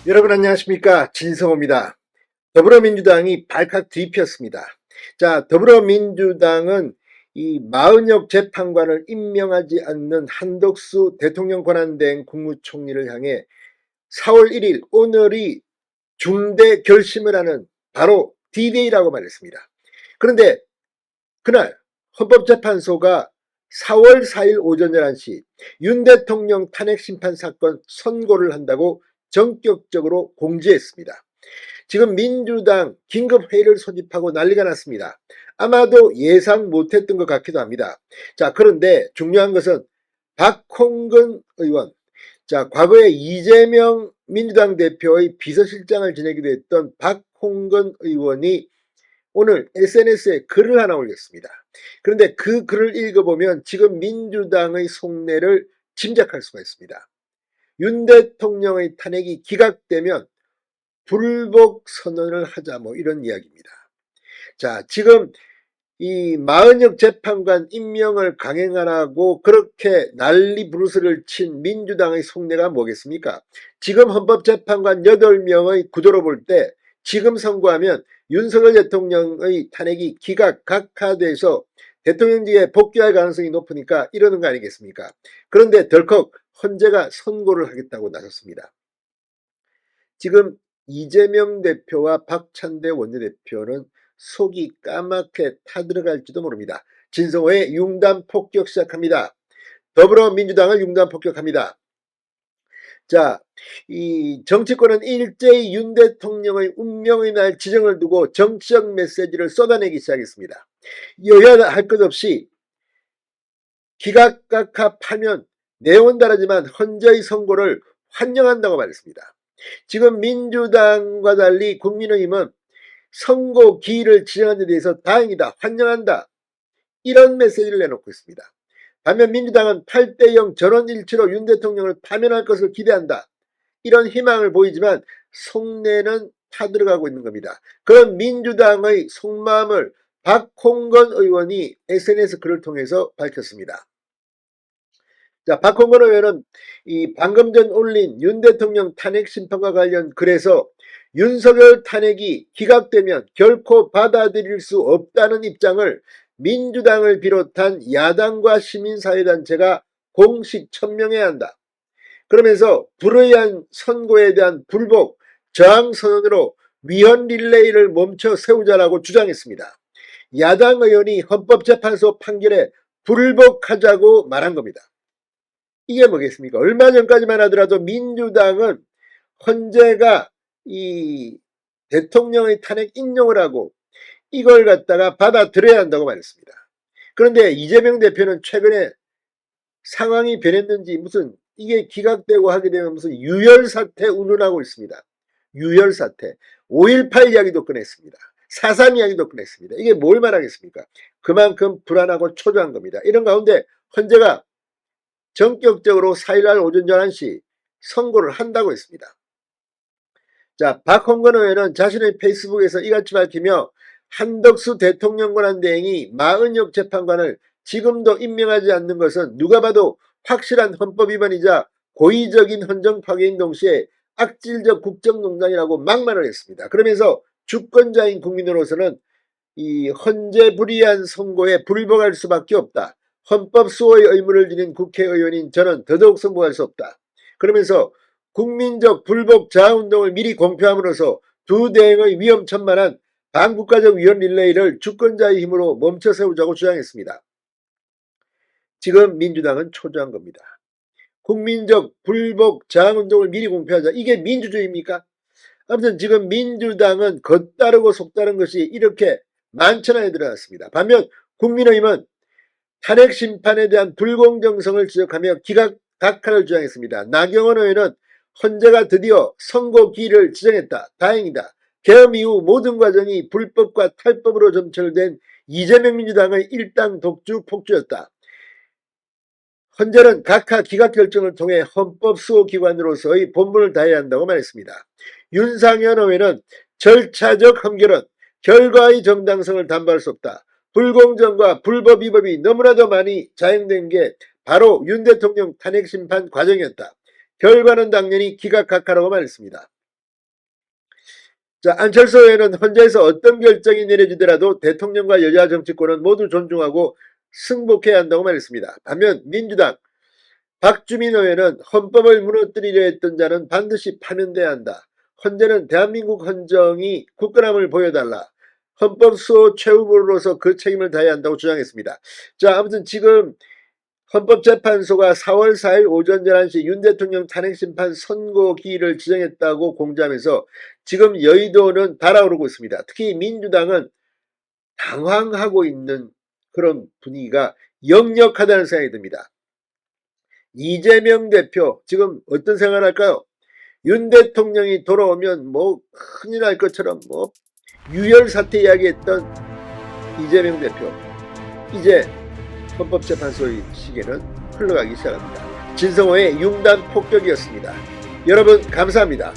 여러분 안녕하십니까, 진성호입니다. 더불어민주당이 발칵 뒤피었습니다. 자, 더불어민주당은 이 마은혁 재판관을 임명하지 않는 한덕수 대통령 권한대행 국무총리를 향해 4월 1일 오늘이 중대 결심을 하는 바로 D-Day라고 말했습니다. 그런데 그날 헌법재판소가 4월 4일 오전 11시 윤 대통령 탄핵심판 사건 선고를 한다고 전격적으로 공지했습니다. 지금 민주당 긴급회의를 소집하고 난리가 났습니다. 아마도 예상 못했던 것 같기도 합니다. 자, 그런데 중요한 것은 박홍근 의원, 자, 과거에 이재명 민주당 대표의 비서실장을 지내기도 했던 박홍근 의원이 오늘 SNS에 글을 하나 올렸습니다. 그런데 그 글을 읽어보면 지금 민주당의 속내를 짐작할 수가 있습니다. 윤 대통령의 탄핵이 기각되면 불복 선언을 하자, 뭐 이런 이야기입니다. 자, 지금 이 마은혁 재판관 임명을 강행하라고 그렇게 난리 부르스를 친 민주당의 속내가 뭐겠습니까? 지금 헌법재판관 8명의 구도로 볼 때 지금 선고하면 윤석열 대통령의 탄핵이 기각, 각하돼서 대통령직에 복귀할 가능성이 높으니까 이러는 거 아니겠습니까? 그런데 덜컥 헌재가 선고를 하겠다고 나섰습니다. 지금 이재명 대표와 박찬대 원내대표는 속이 까맣게 타들어갈지도 모릅니다. 진성호의 융단 폭격 시작합니다. 더불어민주당을 융단 폭격합니다. 자, 이 정치권은 일제히 윤 대통령의 운명의 날 지정을 두고 정치적 메시지를 쏟아내기 시작했습니다. 여야 할 것 없이 기각각합하면 내용은 다르지만 헌재의 선고를 환영한다고 말했습니다. 지금 민주당과 달리 국민의힘은 선고 기일을 지정한 데 대해서 다행이다, 환영한다, 이런 메시지를 내놓고 있습니다. 반면 민주당은 8대0 전원일치로 윤 대통령을 파면할 것을 기대한다, 이런 희망을 보이지만 속내는 타들어가고 있는 겁니다. 그런 민주당의 속마음을 박홍근 의원이 SNS 글을 통해서 밝혔습니다. 자, 박홍근 의원은 이 방금 전 올린 윤 대통령 탄핵 심판과 관련 글에서 윤석열 탄핵이 기각되면 결코 받아들일 수 없다는 입장을 민주당을 비롯한 야당과 시민사회단체가 공식 천명해야 한다. 그러면서 불의한 선고에 대한 불복, 저항 선언으로 위헌 릴레이를 멈춰 세우자라고 주장했습니다. 야당 의원이 헌법재판소 판결에 불복하자고 말한 겁니다. 이게 뭐겠습니까? 얼마 전까지만 하더라도 민주당은 헌재가 이 대통령의 탄핵 인용을 하고 이걸 갖다가 받아들여야 한다고 말했습니다. 그런데 이재명 대표는 최근에 상황이 변했는지 무슨 이게 기각되고 하게 되면 무슨 유혈사태 운운하고 있습니다. 유혈사태. 5.18 이야기도 꺼냈습니다. 4.3 이야기도 꺼냈습니다. 이게 뭘 말하겠습니까? 그만큼 불안하고 초조한 겁니다. 이런 가운데 헌재가 전격적으로 4일날 오전 11시 선고를 한다고 했습니다. 자, 박홍근 의원은 자신의 페이스북에서 이같이 밝히며 한덕수 대통령 권한대행이 마은혁 재판관을 지금도 임명하지 않는 것은 누가 봐도 확실한 헌법 위반이자 고의적인 헌정 파괴인 동시에 악질적 국정농단이라고 막말을 했습니다. 그러면서 주권자인 국민으로서는 이 헌재 불이한 선고에 불복할 수밖에 없다. 헌법 수호의 의무를 지닌 국회의원인 저는 더더욱 승복할 수 없다. 그러면서 국민적 불복 자아운동을 미리 공표함으로써 두 대행의 위험천만한 반국가적 위헌 릴레이를 주권자의 힘으로 멈춰 세우자고 주장했습니다. 지금 민주당은 초조한 겁니다. 국민적 불복 저항운동을 미리 공표하자. 이게 민주주의입니까? 아무튼 지금 민주당은 겉다르고 속다른 것이 이렇게 만천하에 드러났습니다. 반면 국민의힘은 탄핵 심판에 대한 불공정성을 지적하며 기각 각하를 주장했습니다. 나경원 의원은 헌재가 드디어 선고 기일을 지정했다. 다행이다. 계엄 이후 모든 과정이 불법과 탈법으로 점철된 이재명 민주당의 일당 독주 폭주였다. 헌재는 각하 기각 결정을 통해 헌법 수호기관으로서의 본분을 다해야 한다고 말했습니다. 윤상현 의원은 절차적 험결은 결과의 정당성을 담보할 수 없다. 불공정과 불법 위법이 너무나도 많이 자행된 게 바로 윤 대통령 탄핵 심판 과정이었다. 결과는 당연히 기각 각하라고 말했습니다. 자, 안철수 의원은 헌재에서 어떤 결정이 내려지더라도 대통령과 여야 정치권은 모두 존중하고 승복해야 한다고 말했습니다. 반면 민주당 박주민 의원은 헌법을 무너뜨리려 했던 자는 반드시 파면돼야 한다. 헌재는 대한민국 헌정이 굳건함을 보여달라. 헌법수호 최후보로서 그 책임을 다해야 한다고 주장했습니다. 자, 아무튼 지금 헌법재판소가 4월 4일 오전 11시 윤 대통령 탄핵심판 선고기일을 지정했다고 공지하면서 지금 여의도는 달아오르고 있습니다. 특히 민주당은 당황하고 있는 그런 분위기가 역력하다는 생각이 듭니다. 이재명 대표 지금 어떤 생각을 할까요? 윤 대통령이 돌아오면 뭐 큰일 날 것처럼 뭐 유혈 사태 이야기했던 이재명 대표, 이제 헌법재판소의 시계는 흘러가기 시작합니다. 진성호의 융단 폭격이었습니다. 여러분 감사합니다.